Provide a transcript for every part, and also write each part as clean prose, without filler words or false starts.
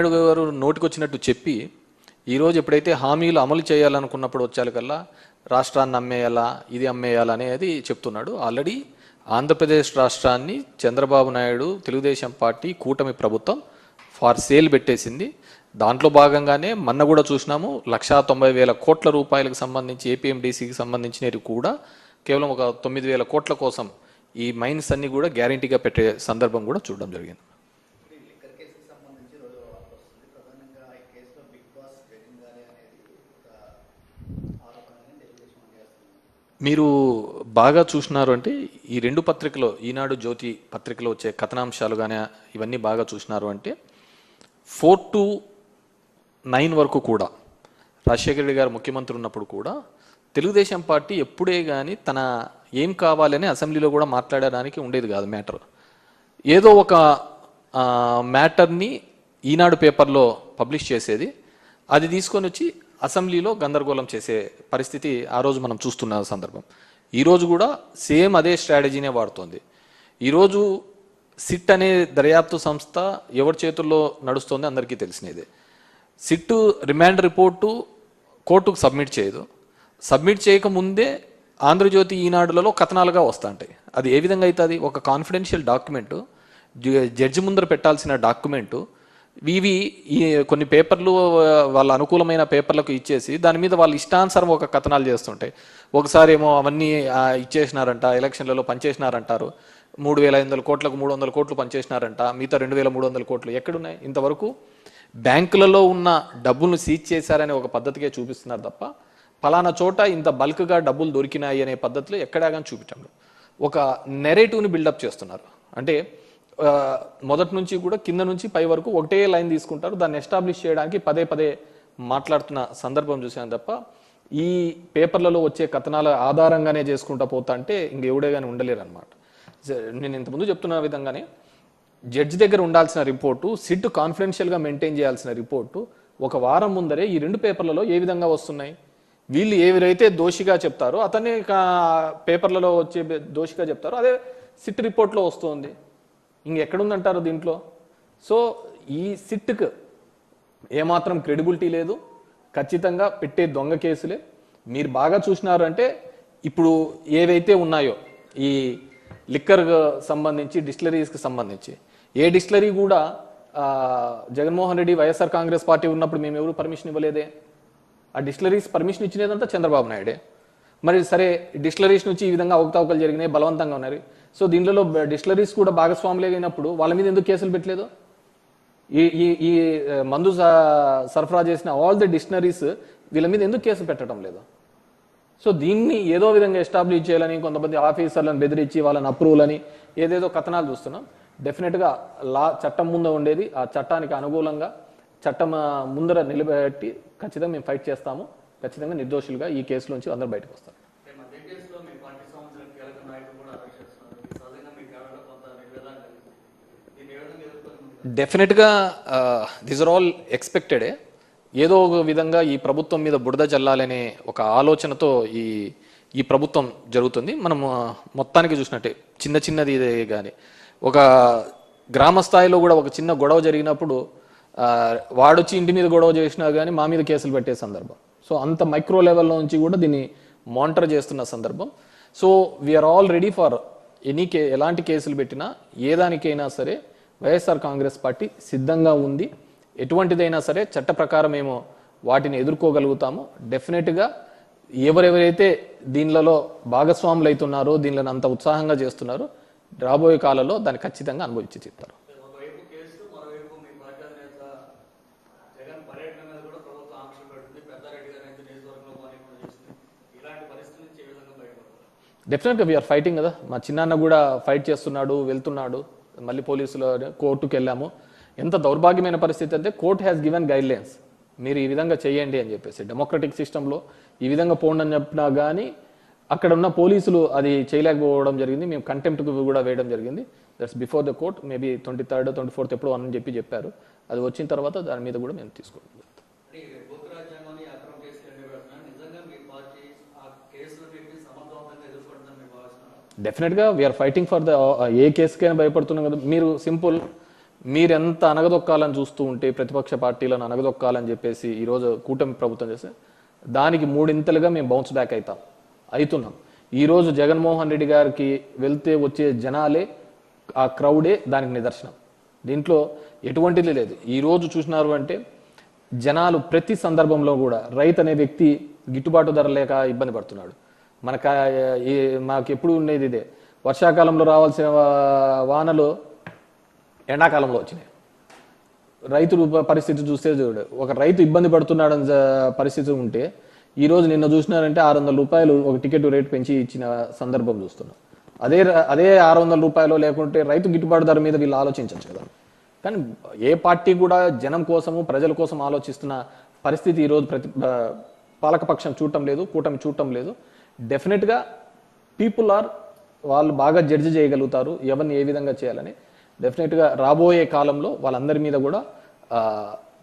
గారు నోటికొచ్చినట్టు చెప్పి ఈరోజు ఎప్పుడైతే హామీలు అమలు చేయాలనుకున్నప్పుడు వచ్చేకల్లా రాష్ట్రాన్ని అమ్మేయాలా ఇది అమ్మేయాలా అనేది చెప్తున్నాడు. ఆల్రెడీ ఆంధ్రప్రదేశ్ రాష్ట్రాన్ని చంద్రబాబు నాయుడు తెలుగుదేశం పార్టీ కూటమి ప్రభుత్వం ఫార్ సేల్ పెట్టేసింది. దాంట్లో భాగంగానే మొన్న కూడా చూసినాము 1,90,000 కోట్ల రూపాయలకు సంబంధించి ఏపీఎండిసికి సంబంధించినవి కూడా కేవలం ఒక 9,000 కోట్ల కోసం ఈ మైన్స్ అన్ని కూడా గ్యారంటీగా పెట్టే సందర్భం కూడా చూడడం జరిగింది. మీరు బాగా చూసినారు అంటే ఈ రెండు పత్రికలో ఈనాడు జ్యోతి పత్రికలో వచ్చే కథనాంశాలు కానీ ఇవన్నీ బాగా చూసినారు అంటే 4 to 9 వరకు కూడా రాజశేఖర రెడ్డి గారు ముఖ్యమంత్రి ఉన్నప్పుడు కూడా తెలుగుదేశం పార్టీ ఎప్పుడే కానీ తన ఏం కావాలని అసెంబ్లీలో కూడా మాట్లాడడానికి ఉండేది కాదు మ్యాటర్. ఏదో ఒక మ్యాటర్ని ఈనాడు పేపర్లో పబ్లిష్ చేసేది, అది తీసుకొని వచ్చి అసెంబ్లీలో గందరగోళం చేసే పరిస్థితి ఆ రోజు మనం చూస్తున్న సందర్భం. ఈరోజు కూడా సేమ్ అదే స్ట్రాటజీనే వాడుతోంది. ఈరోజు సిట్ అనే దర్యాప్తు సంస్థ ఎవరి చేతుల్లో నడుస్తోంది అందరికీ తెలిసినదే. సిట్ రిమాండ్ రిపోర్టు కోర్టుకు సబ్మిట్ చేయదు. సబ్మిట్ చేయకముందే ఆంధ్రజ్యోతి ఈనాడులలో కథనాలుగా వస్తుంటాయి. అది ఏ విధంగా అవుతుంది? ఒక కాన్ఫిడెన్షియల్ డాక్యుమెంటు, జడ్జి ముందర పెట్టాల్సిన డాక్యుమెంటు, ఇవి కొన్ని పేపర్లు వాళ్ళ అనుకూలమైన పేపర్లకు ఇచ్చేసి దాని మీద వాళ్ళు ఇష్టానుసారం ఒక కథనాలు చేస్తుంటాయి. ఒకసారి ఏమో అవన్నీ ఇచ్చేసినారంట, ఎలక్షన్లలో పనిచేసినారంటారు, 3,500 కోట్లకు 300 కోట్లు పనిచేసినారంట, మిగతా 2,300 కోట్లు ఎక్కడున్నాయి? ఇంతవరకు బ్యాంకులలో ఉన్న డబ్బులను సీజ్ చేశారనే ఒక పద్ధతికే చూపిస్తున్నారు తప్ప ఫలానా చోట ఇంత బల్క్గా డబ్బులు దొరికినాయి అనే పద్ధతిలో ఎక్కడా కానీ చూపించండి. ఒక నెరేటివ్ని బిల్డప్ చేస్తున్నారు. అంటే మొదటి నుంచి కూడా కింద నుంచి పై వరకు ఒకటే లైన్ తీసుకుంటారు. దాన్ని ఎస్టాబ్లిష్ చేయడానికి పదే పదే మాట్లాడుతున్న సందర్భం చూసాను తప్ప ఈ పేపర్లలో వచ్చే కథనాల ఆధారంగానే చేసుకుంటా పోతా అంటే ఇంకెవడే కానీ ఉండలేరు అనమాట. నేను ఇంతకుముందు చెప్తున్న విధంగానే జడ్జి దగ్గర ఉండాల్సిన రిపోర్టు, సిట్ కాన్ఫిడెన్షియల్గా మెయింటైన్ చేయాల్సిన రిపోర్టు ఒక వారం ముందరే ఈ రెండు పేపర్లలో ఏ విధంగా వస్తున్నాయి? వీళ్ళు ఎవరైతే దోషిగా చెప్తారో అతన్ని పేపర్లలో వచ్చే దోషిగా చెప్తారో అదే సిట్ రిపోర్ట్లో వస్తుంది. ఇంకెక్కడుందంటారు దీంట్లో? సో ఈ సిట్కి ఏమాత్రం క్రెడిబిలిటీ లేదు. ఖచ్చితంగా పెట్టే దొంగ కేసులే. మీరు బాగా చూసినారు అంటే ఇప్పుడు ఏవైతే ఉన్నాయో ఈ లిక్కర్ సంబంధించి, డిస్టిలరీస్కి సంబంధించి ఏ డిస్టిలరీ కూడా జగన్మోహన్ రెడ్డి వైఎస్ఆర్ కాంగ్రెస్ పార్టీ ఉన్నప్పుడు మేము ఎవరు పర్మిషన్ ఇవ్వలేదే. ఆ డిస్టిలరీస్ పర్మిషన్ ఇచ్చినదంతా చంద్రబాబు నాయుడే. మరి సరే డిస్టిలరీస్ నుంచి ఈ విధంగా అవకతవకలు జరిగినాయి, బలవంతంగా ఉన్నారు. సో దీనిలో డిస్టిలరీస్ కూడా భాగస్వాములే అయినప్పుడు వాళ్ళ మీద ఎందుకు కేసులు పెట్టలేదు? ఈ మందు సరఫరా చేసిన ఆల్ ది డిస్టిలరీస్ వీళ్ళ మీద ఎందుకు కేసులు పెట్టడం లేదు? సో దీన్ని ఏదో విధంగా ఎస్టాబ్లిష్ చేయాలని కొంతమంది ఆఫీసర్లను బెదిరించి వాళ్ళని అప్రూవల్ అని ఏదేదో కథనాలు చూస్తున్నాం. డెఫినెట్గా చట్టం ముందు ఉండేది, ఆ చట్టానికి అనుకూలంగా చట్టం ముందర నిలబెట్టి ఖచ్చితంగా మేము ఫైట్ చేస్తాము. ఖచ్చితంగా నిర్దోషులుగా ఈ కేసులోంచి అందరూ బయటకు వస్తారు. డెఫినెట్గా దిస్ ఆర్ ఆల్ ఎక్స్పెక్టెడే. ఏదో ఒక విధంగా ఈ ప్రభుత్వం మీద బురద జల్లాలనే ఒక ఆలోచనతో ఈ ప్రభుత్వం జరుగుతుంది. మనము మొత్తానికి చూసినట్టే చిన్న చిన్నది కానీ ఒక గ్రామ స్థాయిలో కూడా ఒక చిన్న గొడవ జరిగినప్పుడు వాడొచ్చి ఇంటి మీద గొడవ చేసినా కానీ మా మీద కేసులు పెట్టే సందర్భం. సో అంత మైక్రో లెవెల్లో నుంచి కూడా దీన్ని మానిటర్ చేస్తున్న సందర్భం. So we are already for ఎలాంటి కేసులు పెట్టినా ఏ దానికైనా సరే వైఎస్ఆర్ కాంగ్రెస్ పార్టీ సిద్ధంగా ఉంది. ఎటువంటిదైనా సరే చట్ట ప్రకారం మేము వాటిని ఎదుర్కోగలుగుతాము. డెఫినెట్గా ఎవరెవరైతే దీనిలలో భాగస్వాములు అవుతున్నారో, దీనిలో అంత ఉత్సాహంగా చేస్తున్నారో రాబోయే కాలంలో దాన్ని ఖచ్చితంగా అనుభవించి చెప్తారు. డెఫినెట్గా వీఆర్ ఫైటింగ్ కదా. మా చిన్నాన్న కూడా ఫైట్ చేస్తున్నాడు, వెళ్తున్నాడు. మళ్ళీ పోలీసులు కోర్టుకు వెళ్ళాము. ఎంత దౌర్భాగ్యమైన పరిస్థితి అంటే కోర్ట్ హ్యాస్ గివెన్ గైడ్లైన్స్, మీరు ఈ విధంగా చేయండి అని చెప్పేసి. డెమోక్రటిక్ సిస్టంలో ఈ విధంగా పోండి అని చెప్పినా కానీ అక్కడ ఉన్న పోలీసులు అది చేయలేకపోవడం జరిగింది. మేము కంటెంప్ట్కి కూడా వేయడం జరిగింది. That's before the court. Maybe 23rd 24th ఎప్పుడో అని చెప్పారు. అది వచ్చిన తర్వాత దాని మీద కూడా మేము తీసుకోవడం. డెఫినెట్గా వీఆర్ ఫైటింగ్ ఫర్ ద ఏ కేసుకైనా భయపడుతున్నాం కదా. మీరు సింపుల్ మీరెంత అనగదొక్కాలని చూస్తూ ఉంటే ప్రతిపక్ష పార్టీలను అనగదొక్కాలని చెప్పేసి ఈరోజు కూటమి ప్రభుత్వం చేస్తే దానికి మూడింతలుగా మేము బౌన్స్ బ్యాక్ అవుతున్నాం. ఈరోజు జగన్మోహన్ రెడ్డి గారికి వెళ్తే వచ్చే జనాలే, ఆ క్రౌడే దానికి నిదర్శనం. దీంట్లో ఎటువంటిది లేదు. ఈరోజు చూసినారు అంటే జనాలు ప్రతి సందర్భంలో కూడా రైతు అనే వ్యక్తి గిట్టుబాటు ధర లేక ఇబ్బంది పడుతున్నాడు. మాకు ఎప్పుడు ఉండేది ఇదే, వర్షాకాలంలో రావాల్సిన వానలు ఎండాకాలంలో వచ్చినాయి. రైతు పరిస్థితి చూస్తే చూడు, ఒక రైతు ఇబ్బంది పడుతున్నాడని పరిస్థితి ఉంటే ఈరోజు నిన్న చూసినారంటే 600 రూపాయలు ఒక టికెట్ రేటు పెంచి ఇచ్చిన సందర్భం చూస్తున్నాం. అదే 600 రూపాయలు లేకుంటే రైతు గిట్టుబాటు ధర మీద వీళ్ళు ఆలోచించవచ్చు కదా. కానీ ఏ పార్టీ కూడా జనం కోసము ప్రజల కోసం ఆలోచిస్తున్న పరిస్థితి ఈరోజు పాలకపక్షం చూడటం లేదు, కూటమి చూడటం లేదు. డెఫినెట్గా వాళ్ళు బాగా జడ్జి చేయగలుగుతారు ఎవరిని ఏ విధంగా చేయాలని. డెఫినెట్గా రాబోయే కాలంలో వాళ్ళందరి మీద కూడా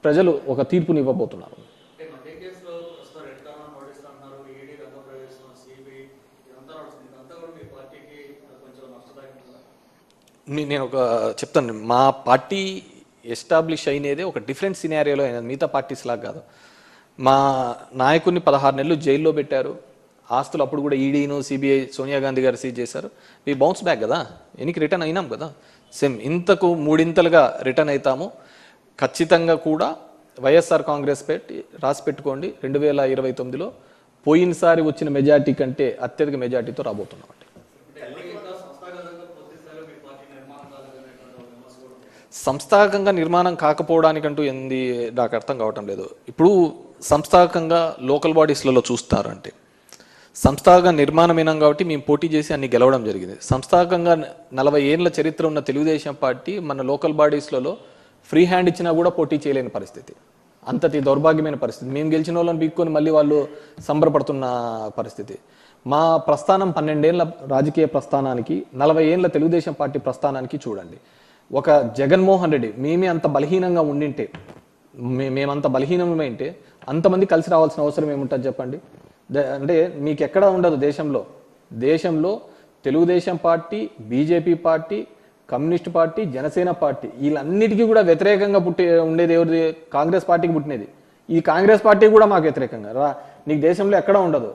ప్రజలు ఒక తీర్పుని ఇవ్వబోతున్నారు. నేను ఒక చెప్తాను, మా పార్టీ ఎస్టాబ్లిష్ అయినదే ఒక డిఫరెంట్ సినారియోలో అయినది, మిగతా పార్టీస్ లాగా కాదు. మా నాయకుడిని 16 నెలలు జైల్లో పెట్టారు. ఆస్తులు అప్పుడు కూడా ఈడీను సిబిఐ సోనియా గాంధీ గారు సీజ్ చేశారు. మీ బౌన్స్ బ్యాక్ కదా, ఎనికి రిటర్న్ అయినాం కదా. సేమ్ ఇంతకు మూడింతలుగా రిటర్న్ అవుతాము. ఖచ్చితంగా కూడా వైఎస్ఆర్ కాంగ్రెస్ రాసి పెట్టుకోండి, 2029లో పోయినసారి వచ్చిన మెజార్టీ కంటే అత్యధిక మెజార్టీతో రాబోతున్నాం. సంస్థాగతంగా నిర్మాణం కాకపోవడానికంటూ ఏంది నాకు అర్థం కావటం లేదు. ఇప్పుడు సంస్థాగతంగా లోకల్ బాడీస్లలో చూస్తారంటే సంస్థాగత నిర్మాణమైనాం కాబట్టి మేము పోటీ చేసి అన్ని గెలవడం జరిగింది. సంస్థాగతంగా 40 ఏళ్ళ చరిత్ర ఉన్న తెలుగుదేశం పార్టీ మన లోకల్ బాడీస్లలో ఫ్రీ హ్యాండ్ ఇచ్చినా కూడా పోటీ చేయలేని పరిస్థితి, అంతటి దౌర్భాగ్యమైన పరిస్థితి. మేము గెలిచిన వాళ్ళని పీక్కొని మళ్ళీ వాళ్ళు సంబరపడుతున్న పరిస్థితి. మా ప్రస్థానం 12 ఏళ్ళ రాజకీయ ప్రస్థానానికి 40 ఏళ్ళ తెలుగుదేశం పార్టీ ప్రస్థానానికి చూడండి. ఒక జగన్మోహన్ రెడ్డి మేమే అంత బలహీనంగా ఉండింటే, మేమంత బలహీనమైంటే అంతమంది కలిసి రావాల్సిన అవసరం ఏముంటుంది చెప్పండి. అంటే మీకు ఎక్కడా ఉండదు దేశంలో Telugudesam party, BJP party, communist party, Janasena party వీళ్ళన్నిటికీ కూడా వ్యతిరేకంగా ఉండేది ఎవరిది? కాంగ్రెస్ పార్టీకి పుట్టినది. ఈ కాంగ్రెస్ పార్టీ కూడా మాకు వ్యతిరేకంగా నీకు దేశంలో ఎక్కడా ఉండదు.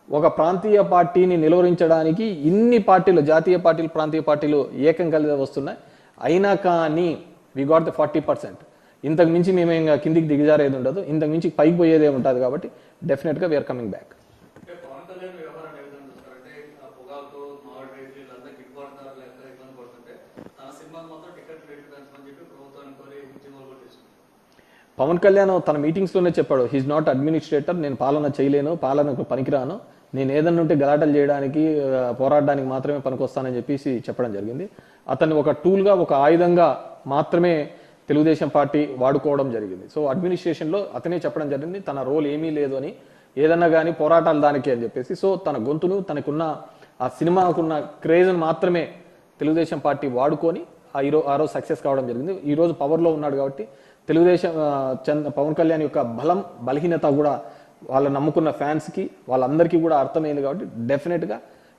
ఒక ప్రాంతీయ పార్టీని నిలువరించడానికి ఇన్ని పార్టీలు, జాతీయ పార్టీలు, ప్రాంతీయ పార్టీలు ఏకం కలిసి వస్తున్నాయి. అయినా కానీ వి గాట్ ద 40%. ఇంతకు మించి మేము ఇంకా కిందికి దిగజారేది ఉండదు, ఇంతకు మించి పైకి పోయేదే ఉంటుంది. కాబట్టి డెఫినెట్గా we are coming back. Pawan Kalyan తన మీటింగ్స్లోనే చెప్పాడు, హీఈస్ నాట్ అడ్మినిస్ట్రేటర్, నేను పాలన చేయలేను, పాలనకు పనికిరాను, నేను ఏదన్నా ఉంటే గలాటలు చేయడానికి, పోరాడడానికి మాత్రమే పనికొస్తానని చెప్పేసి చెప్పడం జరిగింది. అతన్ని ఒక టూల్గా, ఒక ఆయుధంగా మాత్రమే తెలుగుదేశం పార్టీ వాడుకోవడం జరిగింది. సో అడ్మినిస్ట్రేషన్లో అతనే చెప్పడం జరిగింది తన రోల్ ఏమీ లేదు అని, ఏదన్నా కానీ పోరాటాలు దానికి అని చెప్పేసి. సో తన గొంతును, తనకున్న ఆ సినిమాకున్న క్రేజ్ను మాత్రమే తెలుగుదేశం పార్టీ వాడుకొని ఆ రోజు సక్సెస్ కావడం జరిగింది. ఈరోజు పవర్లో ఉన్నాడు కాబట్టి తెలుగుదేశం పవన్ కళ్యాణ్ యొక్క బలహీనత కూడా వాళ్ళ నమ్ముకున్న ఫ్యాన్స్కి, వాళ్ళందరికీ కూడా అర్థమైంది. కాబట్టి డెఫినెట్గా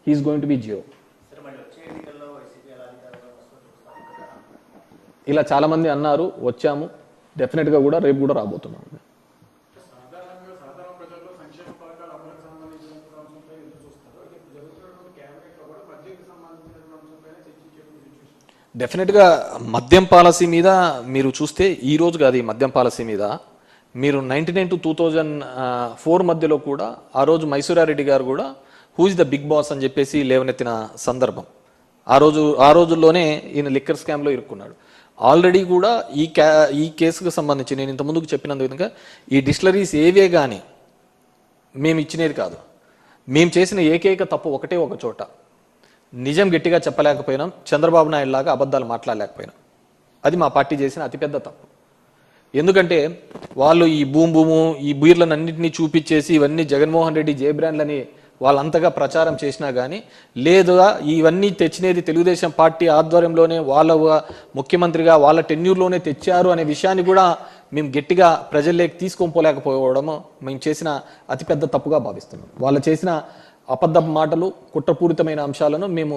హీఈస్ గోయింగ్ టు బి జియో. ఇలా చాలామంది అన్నారు, వచ్చాము. డెఫినెట్గా కూడా రేపు కూడా రాబోతున్నాము. డెఫినెట్గా మద్యం పాలసీ మీద మీరు చూస్తే ఈ రోజు కాదు, ఈ మద్యం పాలసీ మీద మీరు 1999 to 2004 మధ్యలో కూడా ఆ రోజు మైసూరారెడ్డి గారు కూడా who is the big boss అని చెప్పేసి లేవనెత్తిన సందర్భం. ఆ రోజుల్లోనే ఈయన లిక్కర్ స్కామ్లో ఇరుక్కున్నాడు. ఆల్రెడీ కూడా ఈ కేసుకు సంబంధించి నేను ఇంత ముందుకు చెప్పినందుకు విధంగా ఈ డిస్టిలరీస్ ఏవే కానీ మేము ఇచ్చినది కాదు. మేము చేసిన ఏకైక తప్పు ఒకటే ఒక చోట, నిజం గట్టిగా చెప్పలేకపోయినాం, చంద్రబాబు నాయుడు లాగా అబద్ధాలు మాట్లాడలేకపోయినాం. అది మా పార్టీ చేసిన అతిపెద్ద తప్పు. ఎందుకంటే వాళ్ళు ఈ భూము ఈ బీర్లను అన్నింటినీ చూపించేసి ఇవన్నీ జగన్మోహన్ రెడ్డి జే బ్రాండ్లని వాళ్ళంతగా ప్రచారం చేసినా కానీ, లేదా ఇవన్నీ తెచ్చినది తెలుగుదేశం పార్టీ ఆధ్వర్యంలోనే, వాళ్ళ ముఖ్యమంత్రిగా వాళ్ళ టెన్యూర్లోనే తెచ్చారు అనే విషయాన్ని కూడా మేము గట్టిగా ప్రజల్లోకి తీసుకొని మేము చేసిన అతిపెద్ద తప్పుగా భావిస్తున్నాం. వాళ్ళు చేసిన అబద్ధ మాటలు, కుట్రపూరితమైన అంశాలను మేము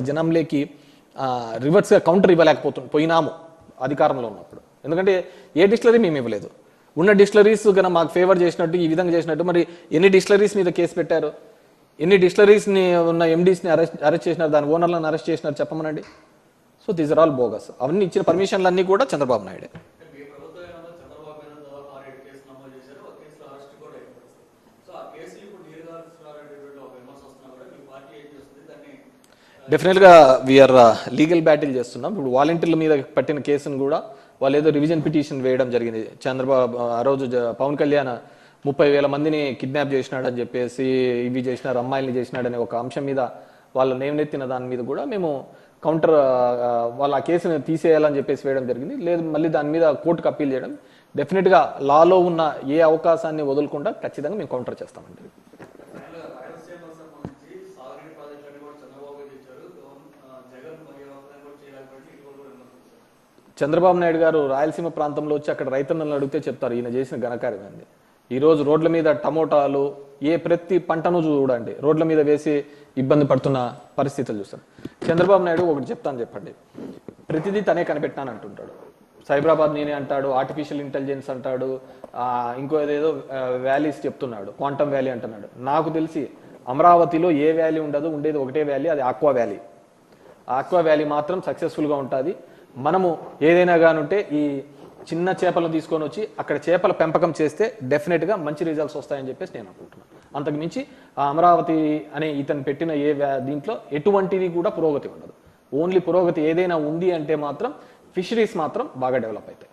జనంలోకి రివర్స్గా కౌంటర్ ఇవ్వలేకపోయినాము. అధికారంలో ఉన్నప్పుడు. ఎందుకంటే ఏ డిస్టిలరీ మేము ఇవ్వలేదు. ఉన్న డిస్టిలరీస్ కన్నా మాకు ఫేవర్ చేసినట్టు ఈ విధంగా చేసినట్టు మరి ఎన్ని డిస్టిలరీస్ మీద కేసు పెట్టారు, ఎన్ని డిస్టిలరీస్ని ఉన్న ఎండీస్ని అరెస్ట్ చేసినారు, దాని ఓనర్లను అరెస్ట్ చేసినారు చెప్పమనండి. So these are all bogus. అవన్నీ ఇచ్చిన పర్మిషన్లు అన్నీ కూడా చంద్రబాబు నాయుడే. డెఫినెట్గా వీఆర్ లీగల్ బ్యాటిల్ చేస్తున్నాం. ఇప్పుడు వాలంటీర్ల మీద పట్టిన కేసును కూడా వాళ్ళు ఏదో రివిజన్ పిటిషన్ వేయడం జరిగింది. చంద్రబాబు ఆ రోజు పవన్ కళ్యాణ్ 30,000 మందిని కిడ్నాప్ చేసినాడని చెప్పేసి, ఇవి చేసినారు, అమ్మాయిల్ని చేసినాడనే ఒక అంశం మీద వాళ్ళ నేవనెత్తిన దాని మీద కూడా మేము కౌంటర్ వాళ్ళ ఆ కేసును తీసేయాలని చెప్పేసి వేయడం జరిగింది. లేదు మళ్ళీ దాని మీద కోర్టుకు అప్పీల్ చేయడం. డెఫినెట్గా లాలో ఉన్న ఏ అవకాశాన్ని వదలకుండా ఖచ్చితంగా మేము కౌంటర్ చేస్తామండి. చంద్రబాబు నాయుడు గారు రాయలసీమ ప్రాంతంలో వచ్చి అక్కడ రైతన్నలను అడిగితే చెప్తారు ఈయన చేసిన ఘనకార్యం ఏంది. ఈరోజు రోడ్ల మీద టమోటాలు ప్రతి పంటను చూడండి రోడ్ల మీద వేసి ఇబ్బంది పడుతున్న పరిస్థితులు చూస్తారు. చంద్రబాబు నాయుడు ఒకటి చెప్తాను చెప్పండి, ప్రతిదీ తనే కనిపెట్టాను అంటుంటాడు. సైబరాబాద్ నేనే అంటాడు, ఆర్టిఫిషియల్ ఇంటెలిజెన్స్ అంటాడు, ఇంకో ఏదేదో వ్యాలీస్ చెప్తున్నాడు, క్వాంటమ్ వ్యాలీ అంటున్నాడు. నాకు తెలిసి అమరావతిలో ఏ వ్యాలీ ఉండదు, ఉండేది ఒకటే వ్యాలీ, అది ఆక్వా వ్యాలీ. ఆక్వా వ్యాలీ మాత్రం సక్సెస్ఫుల్గా ఉంటుంది. మనము ఏదైనా కానుంటే ఈ చిన్న చేపలను తీసుకొని వచ్చి అక్కడ చేపల పెంపకం చేస్తే డెఫినెట్గా మంచి రిజల్ట్స్ వస్తాయని చెప్పేసి నేను అనుకుంటున్నాను. అంతకు మించి ఆ అమరావతి అనే ఇతను పెట్టిన దీంట్లో ఎటువంటిది కూడా పురోగతి ఉండదు. ఓన్లీ పురోగతి ఏదైనా ఉంది అంటే మాత్రం ఫిషరీస్ మాత్రం బాగా డెవలప్ అవుతాయి.